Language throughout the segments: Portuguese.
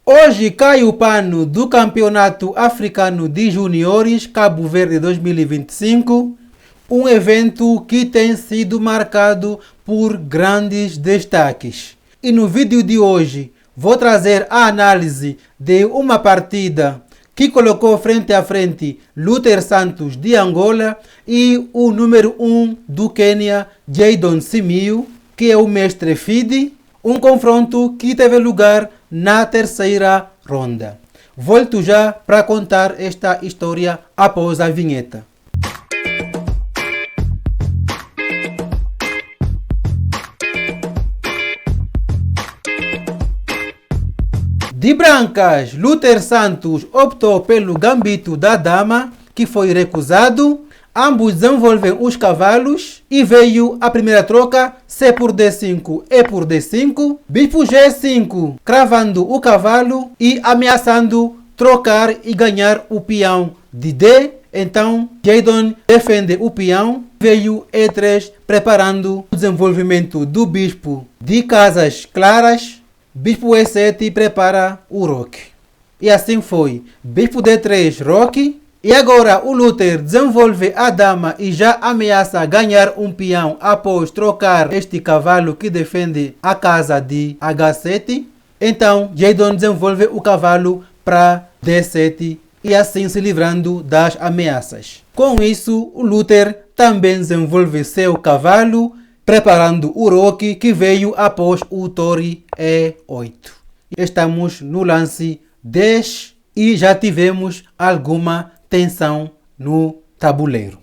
Hoje cai o pano do Campeonato Africano de Juniores Cabo Verde 2025, um evento que tem sido marcado por grandes destaques. E no vídeo de hoje vou trazer a análise de uma partida que colocou frente a frente Luther Santos de Angola e o número 1 do Quênia, Jadon Simiyu, que é o mestre FIDE, um confronto que teve lugar na terceira ronda. Volto já para contar esta história após a vinheta. De brancas, Luther Santos optou pelo gambito da dama, que foi recusado. Ambos desenvolvem os cavalos e veio a primeira troca C por D5 E por D5. Bispo G5 cravando o cavalo e ameaçando trocar e ganhar o peão de D. Então Jadon defende o peão. Veio E3 preparando o desenvolvimento do bispo de casas claras. Bispo E7 prepara o roque. E assim foi. Bispo D3 roque. E agora o Luther desenvolve a dama e já ameaça ganhar um peão após trocar este cavalo que defende a casa de H7. Então Jadon desenvolve o cavalo para D7 e assim se livrando das ameaças. Com isso o Luther também desenvolve seu cavalo, preparando o roque que veio após o torre E8. Estamos no lance 10 e já tivemos alguma tensão no tabuleiro.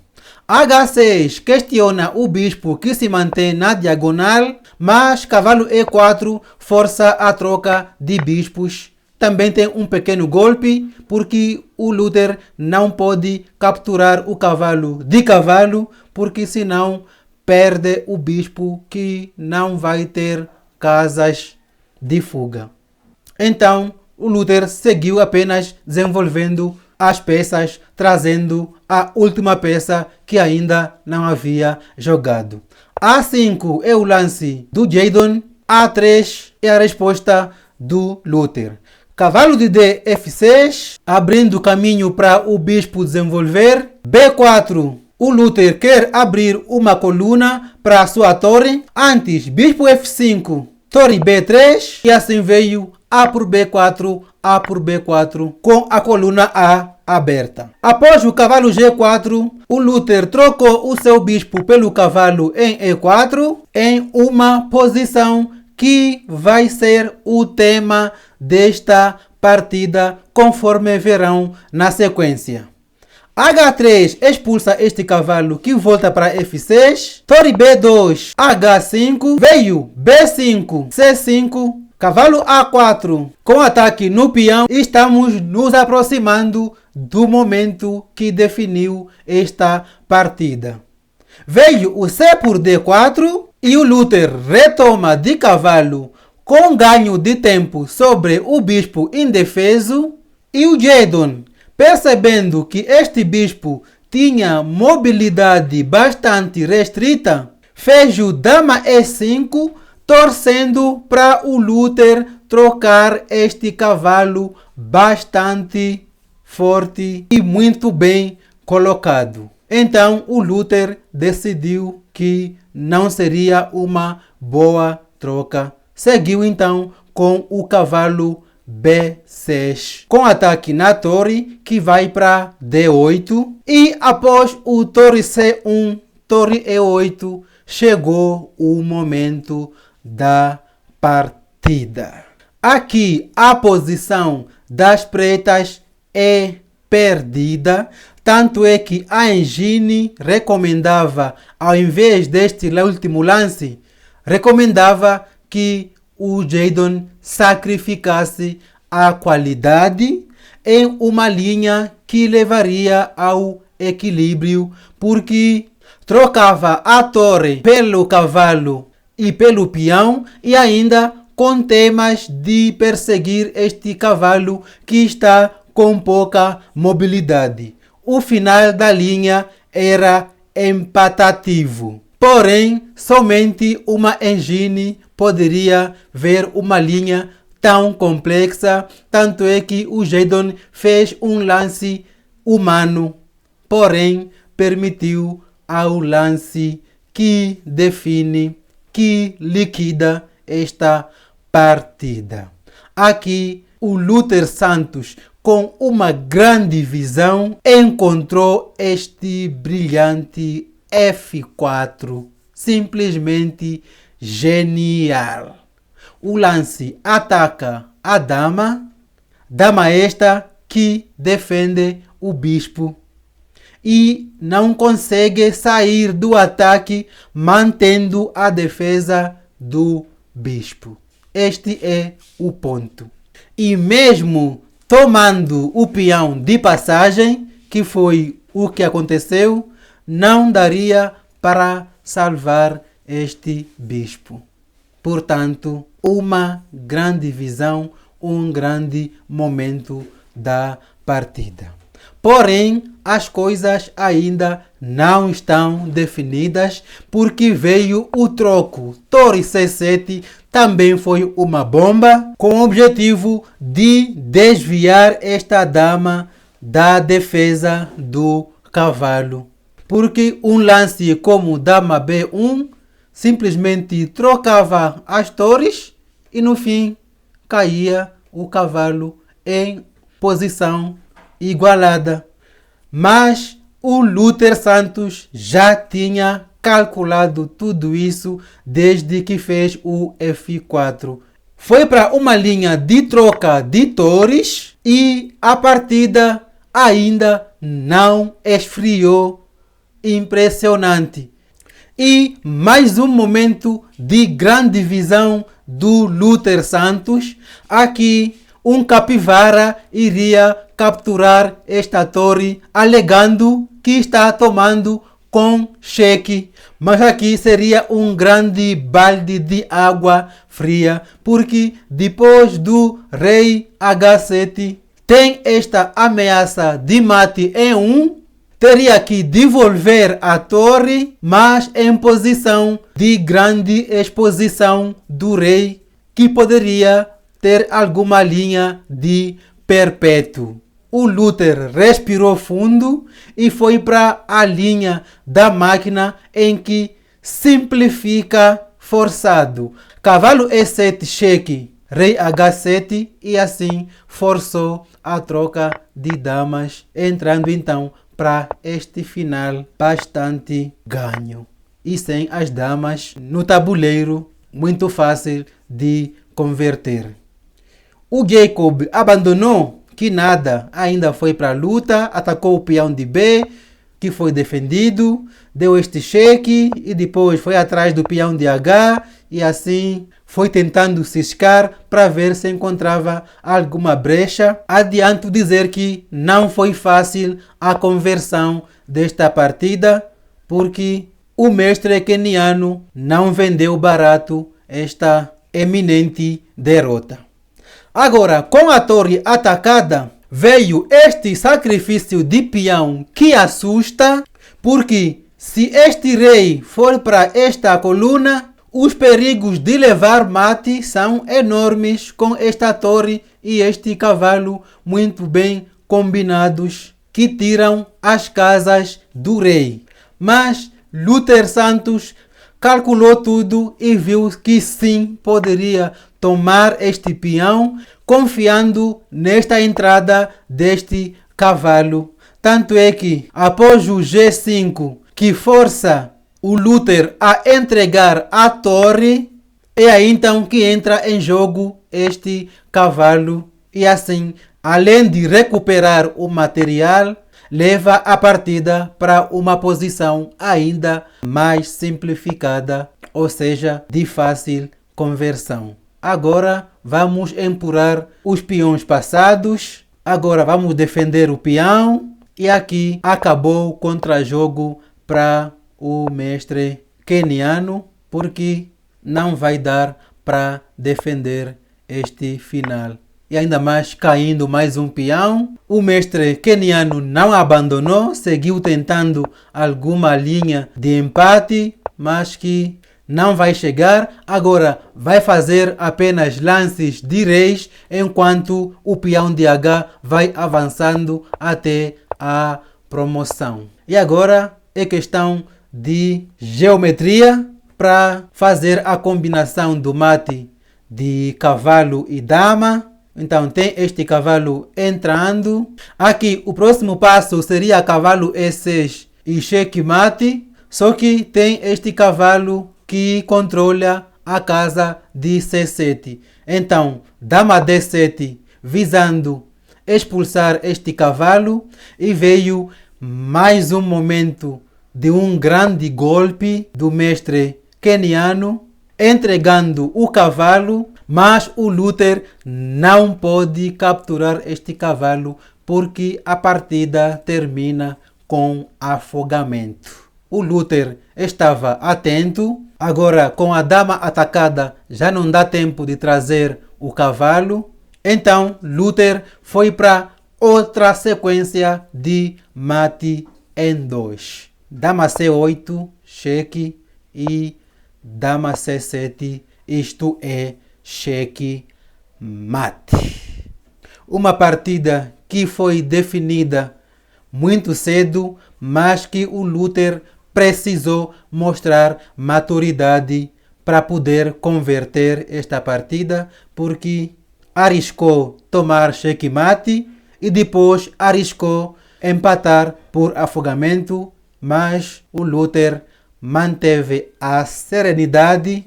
H6 questiona o bispo que se mantém na diagonal, mas cavalo E4 força a troca de bispos. Também tem um pequeno golpe, porque o Luther não pode capturar o cavalo de cavalo, porque senão perde o bispo que não vai ter casas de fuga. Então o Luther seguiu apenas desenvolvendo as peças, trazendo a última peça que ainda não havia jogado. A5 é o lance do Jadon, A3 é a resposta do Luther. Cavalo de D, F6, abrindo caminho para o bispo desenvolver. B4, o Luther quer abrir uma coluna para a sua torre. Antes, bispo F5, torre B3 e assim veio A por B4, A por B4 com a coluna A aberta. Após o cavalo G4, o Luther trocou o seu bispo pelo cavalo em E4 em uma posição que vai ser o tema desta partida, conforme verão na sequência. H3 expulsa este cavalo que volta para F6. Torre B2, H5, veio B5, C5, cavalo A4. Com ataque no peão, estamos nos aproximando do momento que definiu esta partida. Veio o C por D4 e o Luther retoma de cavalo com ganho de tempo sobre o bispo indefeso. E o Jadon, percebendo que este bispo tinha mobilidade bastante restrita, fez o dama E5, torcendo para o Luther trocar este cavalo bastante forte e muito bem colocado. Então o Luther decidiu que não seria uma boa troca. Seguiu então com o cavalo B6, com ataque na torre que vai para D8. E após o torre C1, torre E8, chegou o momento da partida. Aqui a posição das pretas é perdida, tanto é que a engine recomendava, ao invés deste último lance, recomendava que o Jadon sacrificasse a qualidade em uma linha que levaria ao equilíbrio, porque trocava a torre pelo cavalo e pelo peão e ainda com temas de perseguir este cavalo que está com pouca mobilidade. O final da linha era empatativo. Porém, somente uma engine poderia ver uma linha tão complexa, tanto é que o Jadon fez um lance humano, porém permitiu ao lance que define, que liquida esta partida. Aqui o Luther Santos, com uma grande visão, encontrou este brilhante F4, simplesmente genial. O lance ataca a dama esta que defende o bispo e não consegue sair do ataque mantendo a defesa do bispo. Este é o ponto. E mesmo tomando o peão de passagem, que foi o que aconteceu, não daria para salvar este bispo. Portanto, uma grande visão, um grande momento da partida. Porém, as coisas ainda não estão definidas, porque veio o troco. Torre C7 também foi uma bomba, com o objetivo de desviar esta dama da defesa do cavalo. Porque um lance como dama B1 simplesmente trocava as torres e no fim caía o cavalo em posição igualada. Mas o Luther Santos já tinha calculado tudo isso desde que fez o F4. Foi para uma linha de troca de torres e a partida ainda não esfriou. Impressionante. E mais um momento de grande visão do Luther Santos. Aqui um capivara iria capturar esta torre, alegando que está tomando com cheque. Mas aqui seria um grande balde de água fria, porque depois do rei H7 tem esta ameaça de mate em 1, teria que devolver a torre, mas em posição de grande exposição do rei, que poderia ter alguma linha de perpétuo. O Luther respirou fundo e foi para a linha da máquina em que simplifica forçado. Cavalo E7 cheque, rei H7 e assim forçou a troca de damas, entrando então para este final bastante ganho. E sem as damas no tabuleiro, muito fácil de converter. O Jacob abandonou, que nada, ainda foi para a luta, atacou o peão de B, que foi defendido, deu este cheque e depois foi atrás do peão de H e assim foi tentando ciscar para ver se encontrava alguma brecha. Adianto dizer que não foi fácil a conversão desta partida, porque o mestre keniano não vendeu barato esta eminente derrota. Agora, com a torre atacada, veio este sacrifício de peão que assusta, porque se este rei for para esta coluna, os perigos de levar mate são enormes com esta torre e este cavalo muito bem combinados, que tiram as casas do rei. Mas Luther Santos calculou tudo e viu que sim, poderia tomar este peão, confiando nesta entrada deste cavalo. Tanto é que, após o G5, que força o Luther a entregar a torre, é aí então que entra em jogo este cavalo. E assim, além de recuperar o material, leva a partida para uma posição ainda mais simplificada, ou seja, de fácil conversão. Agora vamos empurrar os peões passados, agora vamos defender o peão e aqui acabou o contra-jogo para o mestre keniano, porque não vai dar para defender este final. E ainda mais caindo mais um peão. O mestre keniano não abandonou, seguiu tentando alguma linha de empate, mas que não vai chegar, agora vai fazer apenas lances de reis, enquanto o peão de H vai avançando até a promoção. E agora é questão de geometria para fazer a combinação do mate de cavalo e dama. Então tem este cavalo entrando. Aqui o próximo passo seria cavalo E6 e checkmate. Só que tem este cavalo que controla a casa de C7. Então dama D7 visando expulsar este cavalo. E veio mais um momento de um grande golpe do mestre keniano, entregando o cavalo, mas o Luther não pode capturar este cavalo porque a partida termina com afogamento. O Luther estava atento, agora com a dama atacada já não dá tempo de trazer o cavalo, então Luther foi para outra sequência de mate em 2. Dama C8, cheque, e dama C7, isto é cheque mate. Uma partida que foi definida muito cedo, mas que o Luther precisou mostrar maturidade para poder converter esta partida, porque arriscou tomar cheque mate e depois arriscou empatar por afogamento, mas o Luther manteve a serenidade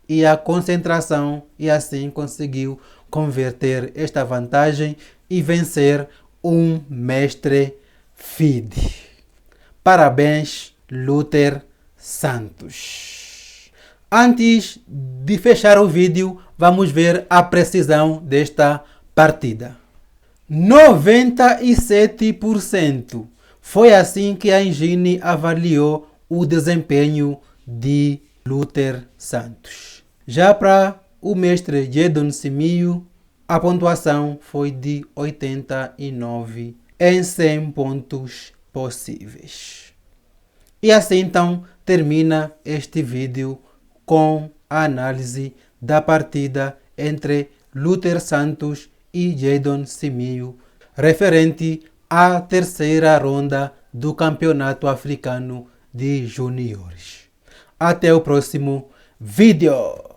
e a concentração e assim conseguiu converter esta vantagem e vencer um mestre FIDE. Parabéns, Luther Santos. Antes de fechar o vídeo, vamos ver a precisão desta partida. 97%. Foi assim que a Engine avaliou o desempenho de Luther Santos. Já para o mestre Jedon Simio, a pontuação foi de 89 em 100 pontos possíveis. E assim então termina este vídeo com a análise da partida entre Luther Santos e Jedon Simio, referente à terceira ronda do Campeonato Africano de Juniores. Até o próximo vídeo!